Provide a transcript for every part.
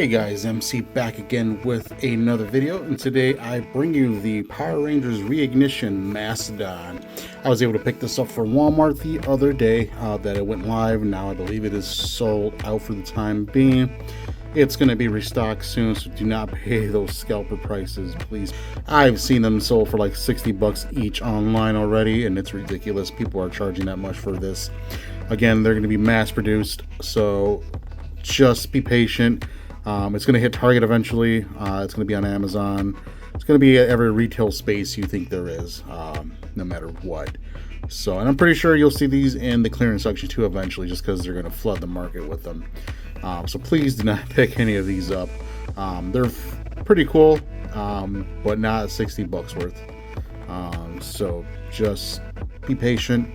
Hey guys, MC back again with another video, and today I bring you the Power Rangers Reignition Mastodon. I was able to pick this up for Walmart the other day that it went live. Now I believe it is sold out for the time being. It's going to be restocked soon, so do not pay those scalper prices, please. I've seen them sold for like 60 bucks each online already, and it's ridiculous. People are charging that much for this. Again, they're going to be mass produced, so just be patient. It's going to hit Target eventually. It's going to be on Amazon. It's going to be at every retail space you think there is, no matter what. So, and I'm pretty sure you'll see these in the clearance section too eventually, just because they're going to flood the market with them. So please do not pick any of these up. They're pretty cool, but not 60 bucks worth. So just be patient,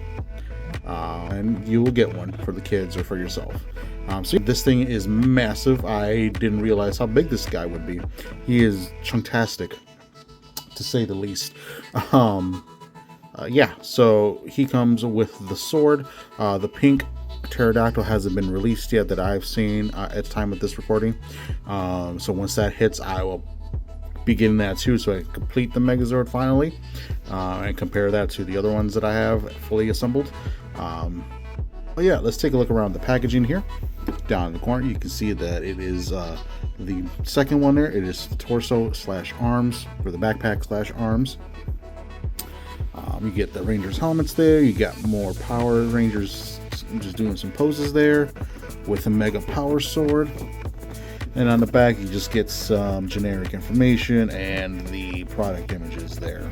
and you will get one for the kids or for yourself. So this thing is massive. I didn't realize how big this guy would be. He is chuntastic, to say the least. Yeah, so he comes with the sword. The pink pterodactyl hasn't been released yet that I've seen at the time of this recording. So once that hits, I will begin that too, so I can complete the Megazord finally, and compare that to the other ones that I have fully assembled. But yeah, let's take a look around the packaging here. Down in the corner, you can see that it is the second one there. It is the torso / arms, or the backpack / arms. You get the Rangers helmets there. You got more Power Rangers just doing some poses there with a Mega Power Sword. And on the back, you just get some generic information and the product images there.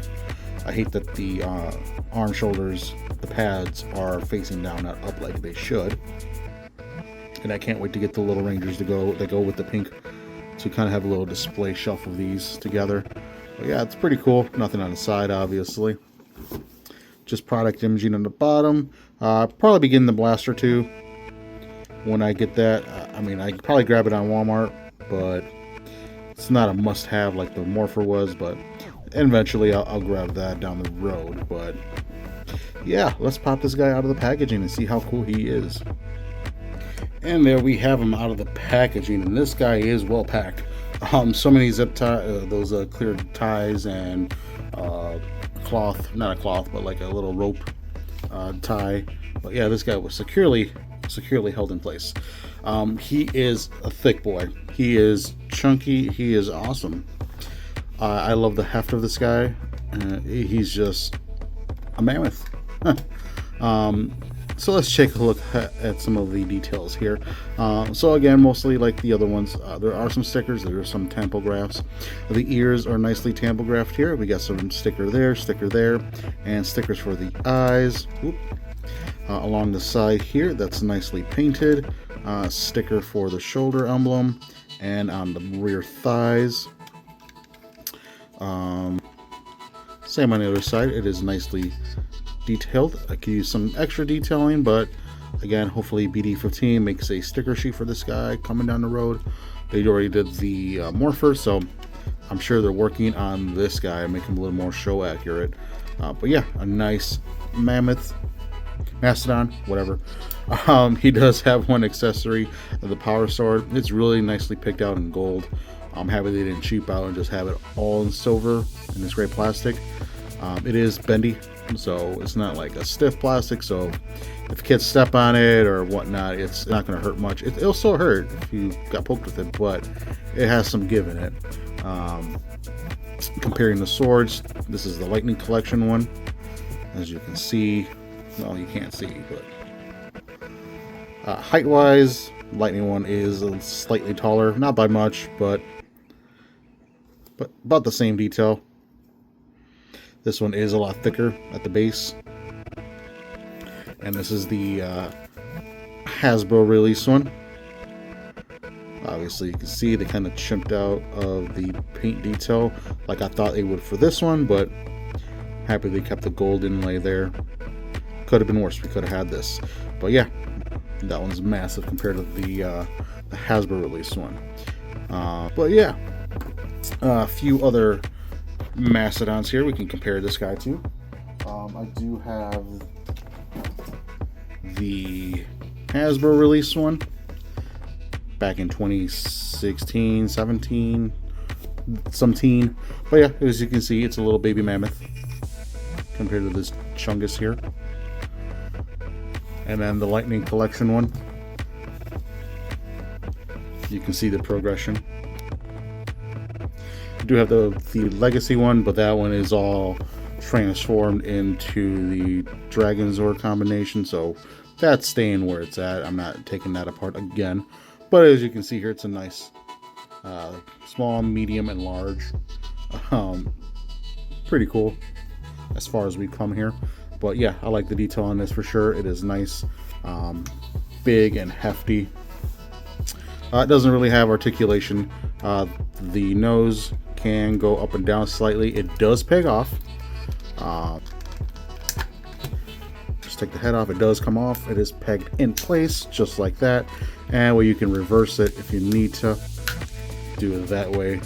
I hate that the arm shoulders, the pads are facing down, not up like they should. And I can't wait to get the little Rangers to go with the pink, to kind of have a little display shelf of these together. But yeah, it's pretty cool. Nothing on the side, obviously. Just product imaging on the bottom. Probably be getting the blaster too when I get that. I mean, I could probably grab it on Walmart, but it's not a must-have like the Morphin was. But eventually, I'll grab that down the road. But yeah, let's pop this guy out of the packaging and see how cool he is. And there we have him out of the packaging, and this guy is well packed. So many zip tie, those clear ties and cloth, not a cloth, but like a little rope tie. But yeah, this guy was securely held in place. He is a thick boy. He is chunky. He is awesome. I love the heft of this guy. He's just a mammoth. So let's take a look at some of the details here. So again, mostly like the other ones, there are some stickers, there are some tampografts. The ears are nicely tampographed here. We got some sticker there, and stickers for the eyes. Along the side here, that's nicely painted. Sticker for the shoulder emblem, and on the rear thighs. Same on the other side, it is nicely detailed. I could use some extra detailing, but again, hopefully BD15 makes a sticker sheet for this guy coming down the road. They already did the Morphin, so I'm sure they're working on this guy, make him a little more show accurate. But yeah, a nice Mastodon, whatever. He does have one accessory, the Power Sword. It's really nicely picked out in gold. I'm happy they didn't cheap out and just have it all in silver in this great plastic. It is bendy, so it's not like a stiff plastic, so if kids step on it or whatnot, it's not going to hurt much. It'll still hurt if you got poked with it, but it has some give in it. Comparing the swords, this is the Lightning Collection one. As you can see, well, you can't see, but height-wise, Lightning one is slightly taller, not by much, but about the same detail. This one is a lot thicker at the base. And this is the Hasbro release one. Obviously, you can see they kind of chimped out of the paint detail like I thought they would for this one, but happy they kept the gold inlay there. Could have been worse. We could have had this. But yeah, that one's massive compared to the Hasbro release one. But yeah, a few other Mastodons here we can compare this guy to. I do have the Hasbro release one. back in 2016, 17, some teen. But yeah, as you can see, it's a little baby mammoth compared to this Chungus here. And then the Lightning Collection one, you can see the progression. You do have the Legacy one, but that one is all transformed into the Dragonzord combination, so that's staying where it's at. I'm not taking that apart again. But as you can see here, it's a nice small, medium, and large. Pretty cool as far as we've come here. But yeah, I like the detail on this for sure. It is nice, big and hefty. It doesn't really have articulation. The nose can go up and down slightly. It does peg off. Just take the head off. It does come off. It is pegged in place just like that. And well, you can reverse it if you need to do it that way.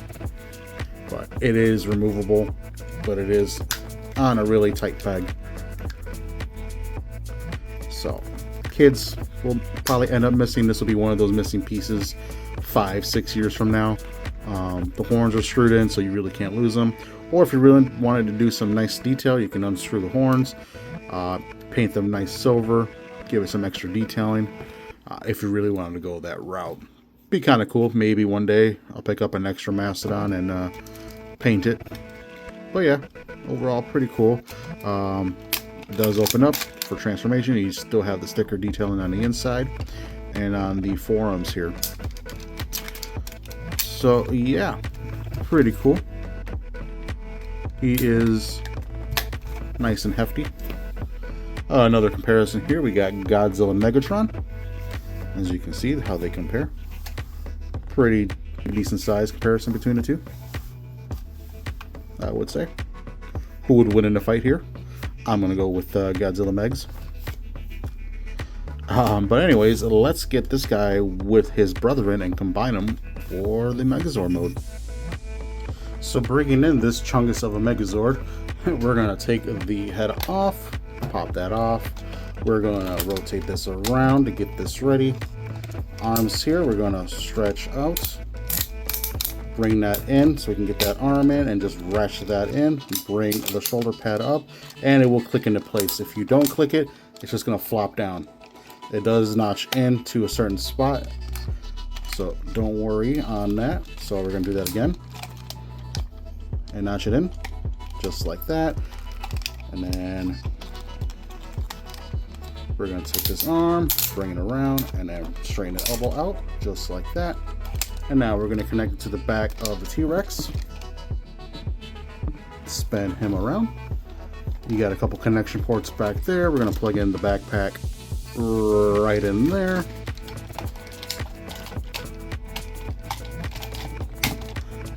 But it is removable, but it is on a really tight peg. So kids will probably end up missing. This will be one of those missing pieces 5-6 years from now. The horns are screwed in, so you really can't lose them. Or if you really wanted to do some nice detail, you can unscrew the horns, paint them nice silver, give it some extra detailing. If you really wanted to go that route, be kind of cool. Maybe one day I'll pick up an extra Mastodon and paint it. But yeah, overall pretty cool. It does open up for transformation. You still have the sticker detailing on the inside and on the forearms here. So yeah, pretty cool. He is nice and hefty. Another comparison here, we got Godzilla and Megatron. As you can see how they compare. Pretty decent size comparison between the two, I would say. Who would win in the fight here? I'm going to go with Godzilla Megs. But anyways, let's get this guy with his brethren and combine them for the Megazord mode. So bringing in this Chungus of a Megazord, we're going to take the head off, pop that off. We're going to rotate this around to get this ready. Arms here, we're going to stretch out. Bring that in so we can get that arm in and just ratchet that in. Bring the shoulder pad up and it will click into place. If you don't click it, it's just going to flop down. It does notch in to a certain spot, so don't worry on that. So we're going to do that again and notch it in just like that. And then we're going to take this arm, bring it around, and then straighten the elbow out just like that. And now we're going to connect it to the back of the T-Rex. Spin him around. You got a couple connection ports back there. We're going to plug in the backpack right in there.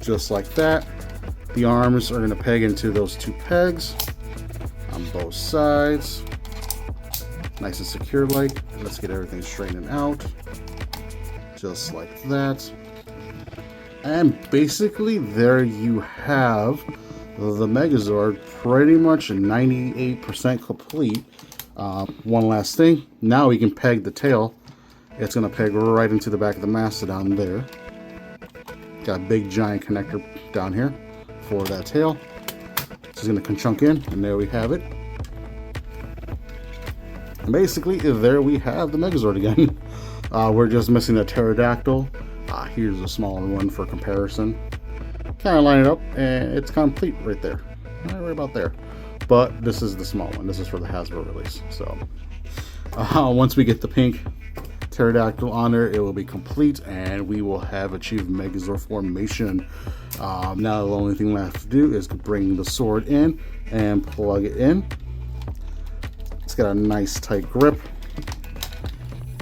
Just like that. The arms are going to peg into those two pegs on both sides. Nice and secure like. Let's get everything straightened out. Just like that. And basically there you have the Megazord pretty much 98% complete. One last thing, now we can peg the tail. It's going to peg right into the back of the Mastodon there. Got a big giant connector down here for that tail. This is going to chunk in, and there we have it. And basically there we have the Megazord again. We're just missing a pterodactyl. Here's a smaller one for comparison. Kind of line it up and it's complete right there. Right about there. But this is the small one. This is for the Hasbro release. So once we get the pink pterodactyl on there, it will be complete and we will have achieved Megazord formation. Now the only thing left to do is bring the sword in and plug it in. It's got a nice tight grip.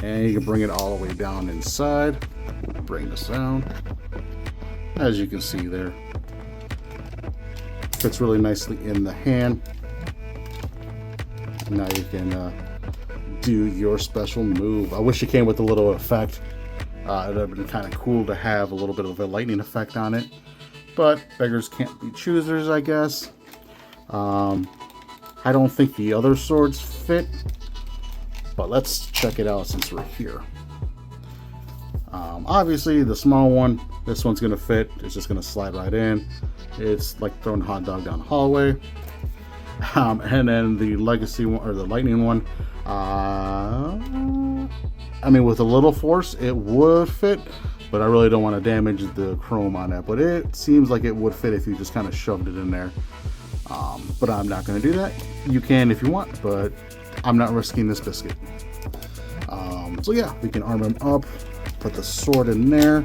And you can bring it all the way down inside. Bring this down. As you can see there, fits really nicely in the hand. Now you can do your special move. I wish it came with a little effect. It would have been kind of cool to have a little bit of a lightning effect on it, but beggars can't be choosers, I guess. I don't think the other swords fit, but let's check it out since we're here. Obviously, the small one, this one's gonna fit. It's just gonna slide right in. It's like throwing a hot dog down the hallway. And then the legacy one, or the lightning one, I mean, with a little force, it would fit, but I really don't want to damage the chrome on it. But it seems like it would fit if you just kind of shoved it in there. But I'm not going to do that. You can if you want, but I'm not risking this biscuit. So yeah, we can arm him up, put the sword in there,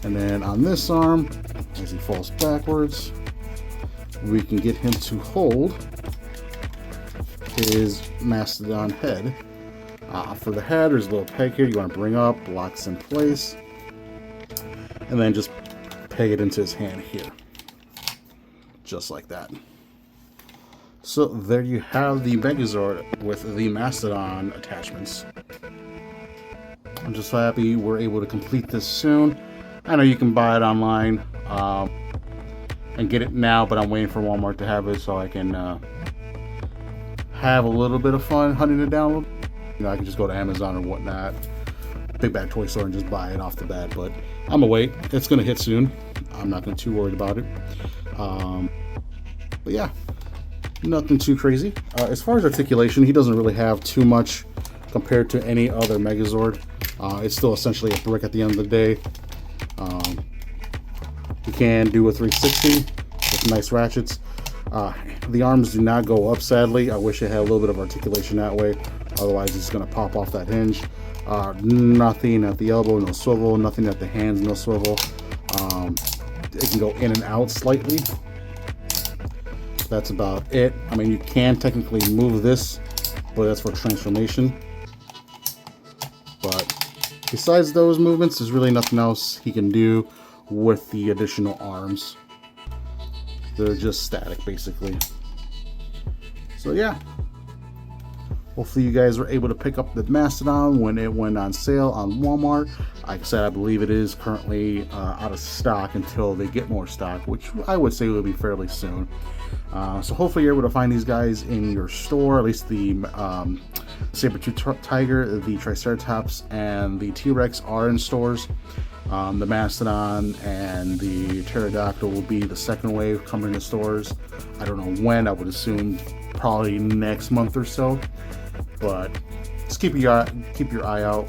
and then on this arm, as he falls backwards, we can get him to hold his Mastodon head. For the head, there's a little peg here you want to bring up, locks in place, and then just peg it into his hand here. Just like that. So there you have the Megazord with the Mastodon attachments. I'm just happy we're able to complete this soon. I know you can buy it online and get it now, but I'm waiting for Walmart to have it so I can have a little bit of fun hunting it down. You know, I can just go to Amazon or whatnot, Big Bad Toy Store, and just buy it off the bat. But I'm gonna wait. It's gonna hit soon. I'm not gonna be too worried about it. But yeah, nothing too crazy. As far as articulation, he doesn't really have too much compared to any other Megazord. It's still essentially a brick at the end of the day. You can do a 360 with nice ratchets. The arms do not go up, sadly. I wish it had a little bit of articulation that way. Otherwise, it's going to pop off that hinge. Nothing at the elbow, no swivel. Nothing at the hands, no swivel. It can go in and out slightly. That's about it. I mean, you can technically move this, but that's for transformation. But besides those movements, there's really nothing else he can do with the additional arms. They're just static, basically. So yeah, hopefully you guys were able to pick up the Mastodon when it went on sale on Walmart. Like I said, I believe it is currently out of stock until they get more stock, which I would say will be fairly soon. So hopefully you're able to find these guys in your store, at least the saber-tooth tiger, the Triceratops, and the T-Rex are in stores. The Mastodon and the Pterodactyl will be the second wave coming to stores. I don't know when. I would assume probably next month or so. But just keep your eye out.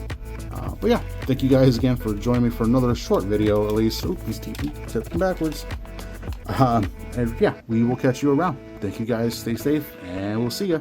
But yeah, thank you guys again for joining me for another short video, at least. Oh, he's tipping backwards. And yeah, we will catch you around. Thank you guys. Stay safe, and we'll see ya.